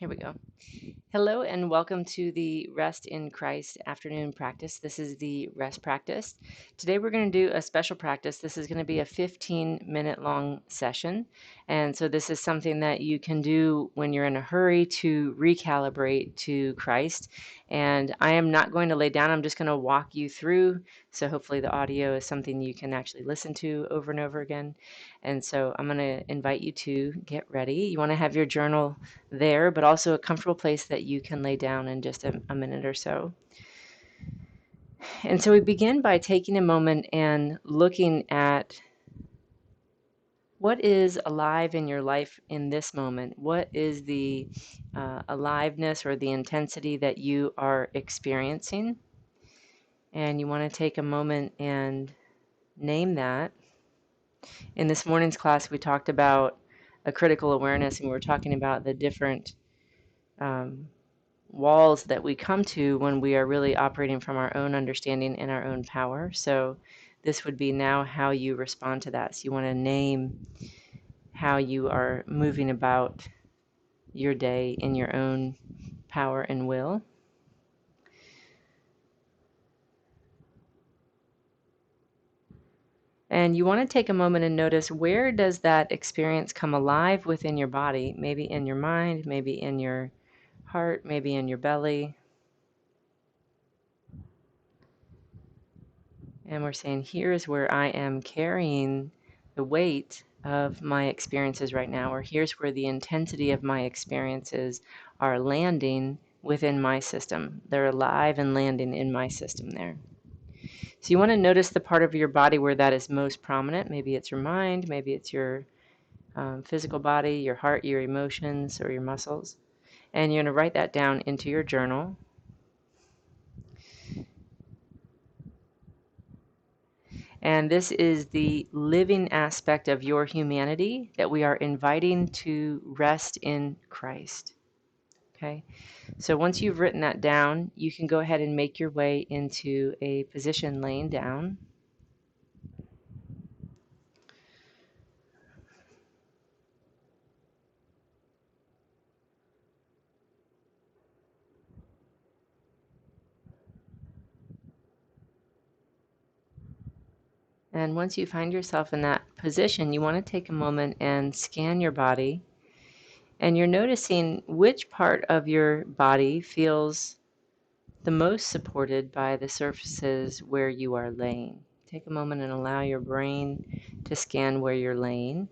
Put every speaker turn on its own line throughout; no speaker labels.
Here we go. Hello and welcome to the Rest in Christ afternoon practice. This is the rest practice. Today we're going to do a special practice. This is going to be a 15-minute long session. And so this is something that you can do when you're in a hurry to recalibrate to Christ. And I am not going to lay down. I'm just going to walk you through. So hopefully the audio is something you can actually listen to over and over again. And so I'm going to invite you to get ready. You want to have your journal there, but also a comfortable place that you can lay down in just a minute or so. And so we begin by taking a moment and looking at what is alive in your life in this moment. What is the aliveness or the intensity that you are experiencing? And you want to take a moment and name that. In this morning's class, we talked about a critical awareness, and we were talking about the different um, walls that we come to when we are really operating from our own understanding and our own power. So this would be now how you respond to that. So you want to name how you are moving about your day in your own power and will. And you want to take a moment and notice, where does that experience come alive within your body? Maybe in your mind, maybe in your heart, maybe in your belly. And we're saying, here is where I am carrying the weight of my experiences right now, or here's where the intensity of my experiences are landing within my system. They're alive and landing in my system there. So you want to notice the part of your body where that is most prominent. Maybe it's your mind, maybe it's your physical body, your heart, your emotions, or your muscles. And you're going to write that down into your journal. And this is the living aspect of your humanity that we are inviting to rest in Christ. Okay, so once you've written that down, you can go ahead and make your way into a position laying down. And once you find yourself in that position, you want to take a moment and scan your body. And you're noticing which part of your body feels the most supported by the surfaces where you are laying. Take a moment and allow your brain to scan where you're laying.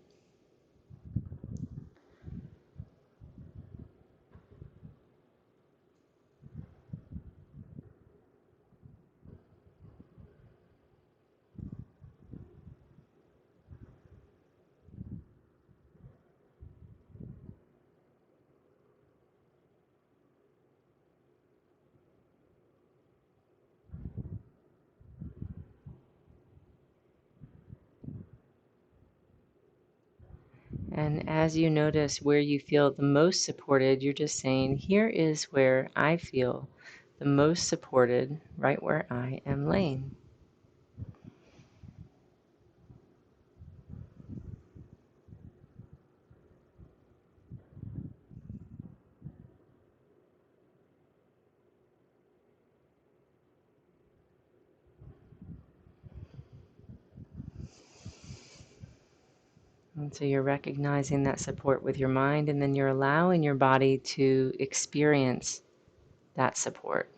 And as you notice where you feel the most supported, you're just saying, here is where I feel the most supported, right where I am laying. And so you're recognizing that support with your mind, and then you're allowing your body to experience that support.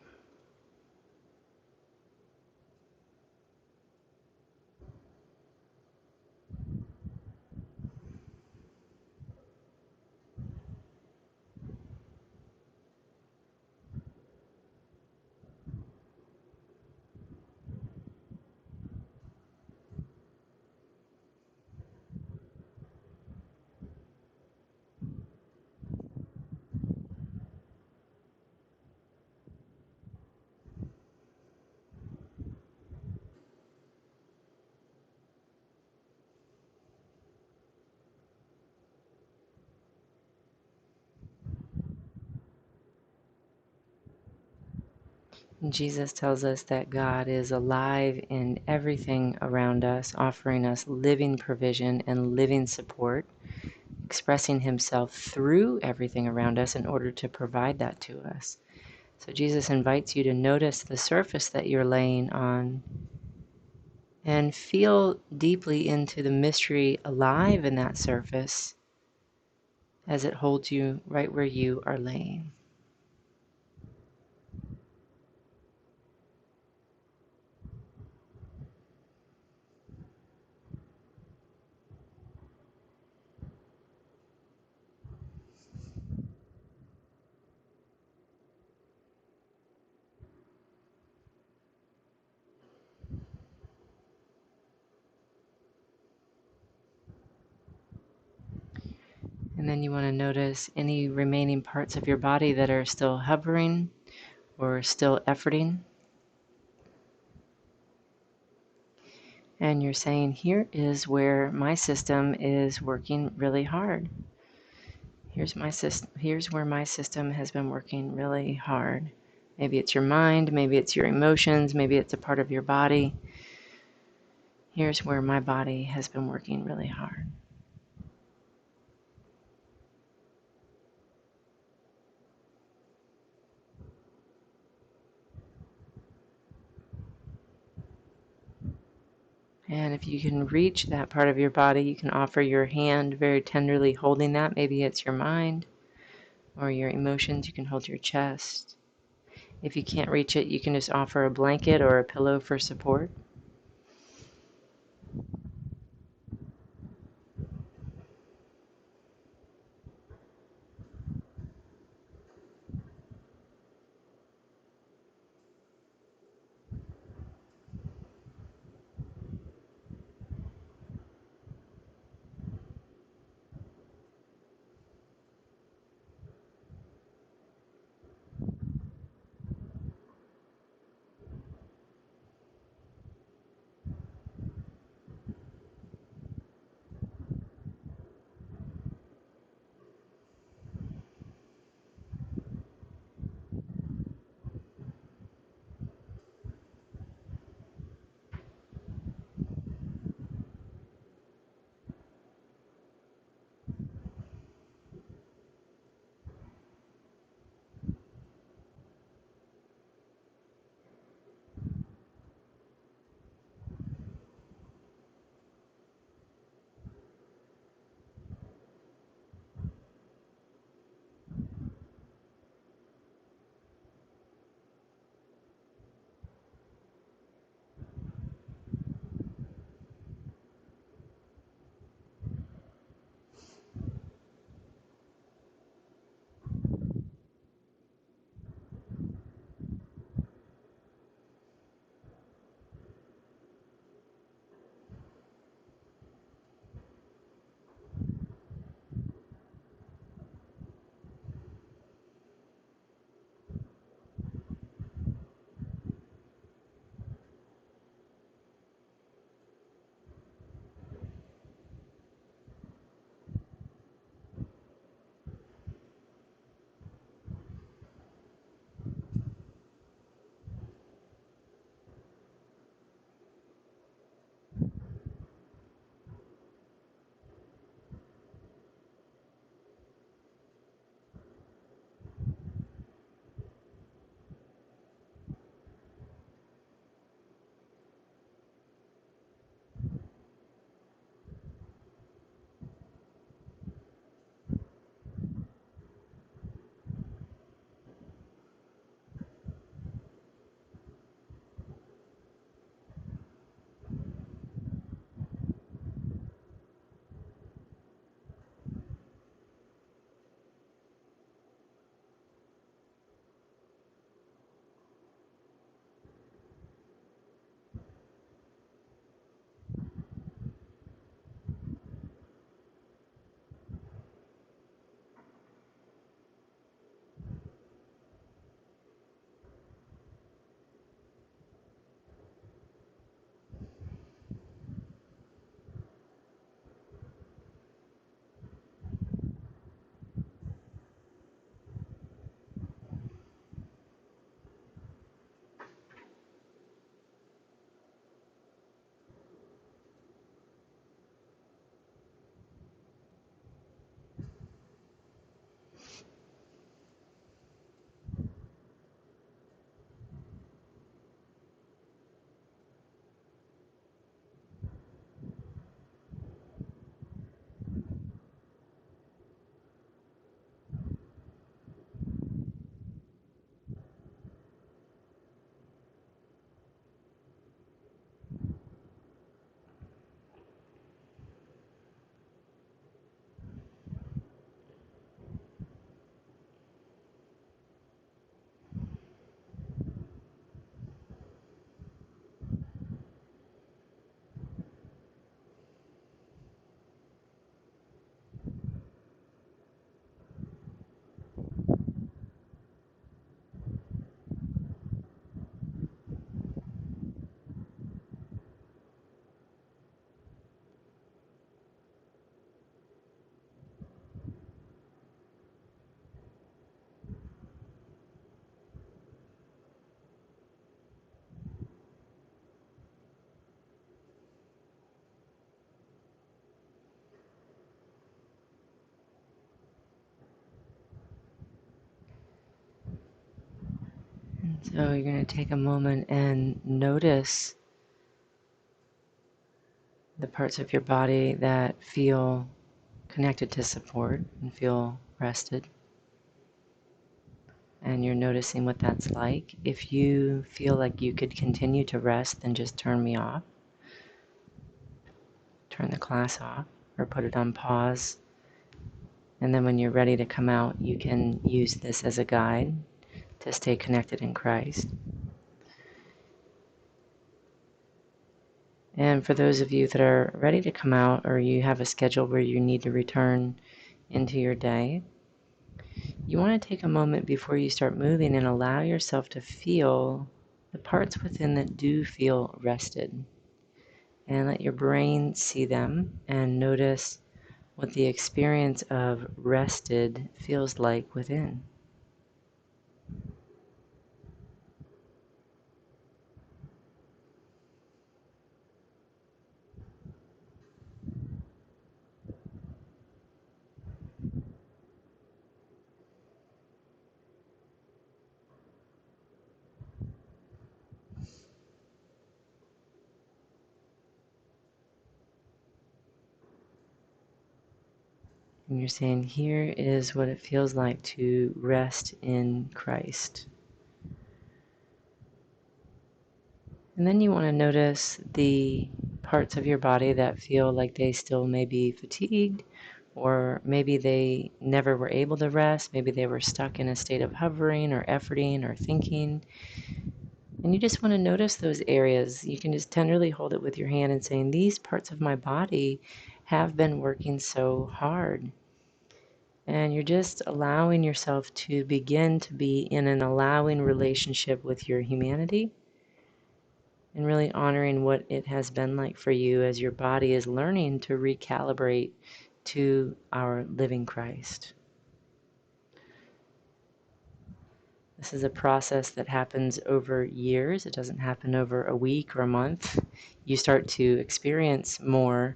Jesus tells us that God is alive in everything around us, offering us living provision and living support. expressing himself through everything around us in order to provide that to us. So Jesus invites you to notice the surface that you're laying on and feel deeply into the mystery alive in that surface as it holds you right where you are laying. And then you want to notice any remaining parts of your body that are still hovering or still efforting. And you're saying, here is where my system is working really hard. Here's where my system has been working really hard. Maybe it's your mind, maybe it's your emotions, maybe it's a part of your body. Here's where my body has been working really hard. And if you can reach that part of your body, you can offer your hand very tenderly holding that. Maybe it's your mind or your emotions. You can hold your chest. If you can't reach it, you can just offer a blanket or a pillow for support. So you're going to take a moment and notice the parts of your body that feel connected to support and feel rested. And you're noticing what that's like. If you feel like you could continue to rest, then just turn me off. Turn the class off or put it on pause. And then when you're ready to come out, you can use this as a guide to stay connected in Christ. And for those of you that are ready to come out, or you have a schedule where you need to return into your day, you want to take a moment before you start moving and allow yourself to feel the parts within that do feel rested. And let your brain see them and notice what the experience of rested feels like within. And you're saying, here is what it feels like to rest in Christ. And then you want to notice the parts of your body that feel like they still may be fatigued, or maybe they never were able to rest. Maybe they were stuck in a state of hovering or efforting or thinking. And you just want to notice those areas. You can just tenderly hold it with your hand and saying, these parts of my body have been working so hard. And you're just allowing yourself to begin to be in an allowing relationship with your humanity and really honoring what it has been like for you as your body is learning to recalibrate to our living Christ. This is a process that happens over years. It doesn't happen over a week or a month. You start to experience more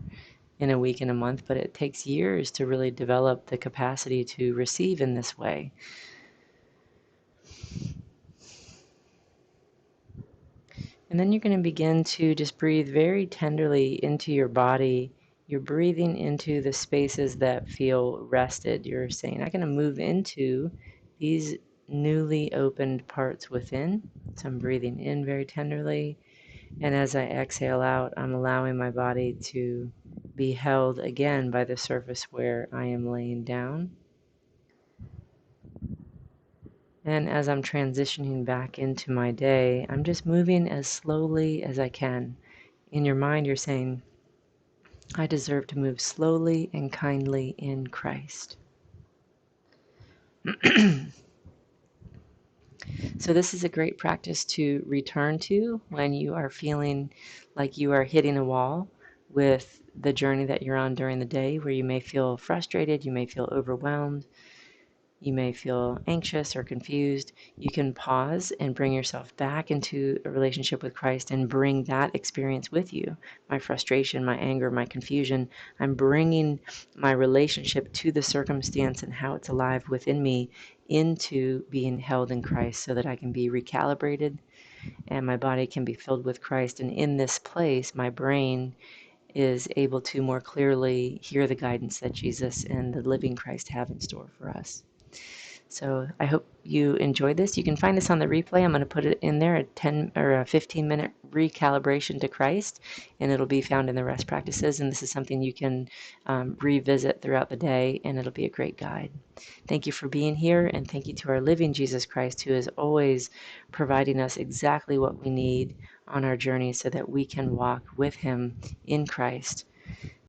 in a week and a month, but it takes years to really develop the capacity to receive in this way. And then you're going to begin to just breathe very tenderly into your body. You're breathing into the spaces that feel rested. You're saying, I'm going to move into these newly opened parts within. So I'm breathing in very tenderly. And as I exhale out, I'm allowing my body to be held again by the surface where I am laying down. And as I'm transitioning back into my day, I'm just moving as slowly as I can. In your mind, you're saying, I deserve to move slowly and kindly in Christ. So this is a great practice to return to when you are feeling like you are hitting a wall with the journey that you're on during the day, where you may feel frustrated, you may feel overwhelmed, you may feel anxious or confused. You can pause and bring yourself back into a relationship with Christ and bring that experience with you. My frustration, my anger, my confusion. I'm bringing my relationship to the circumstance and how it's alive within me into being held in Christ so that I can be recalibrated and my body can be filled with Christ. And in this place, my brain is able to more clearly hear the guidance that Jesus and the living Christ have in store for us. So I hope you enjoyed this. You can find this on the replay. I'm going to put it in there, a 10 or a 15-minute recalibration to Christ, and it'll be found in the rest practices. And this is something you can revisit throughout the day, and it'll be a great guide. Thank you for being here, and thank you to our living Jesus Christ, who is always providing us exactly what we need on our journey so that we can walk with him in Christ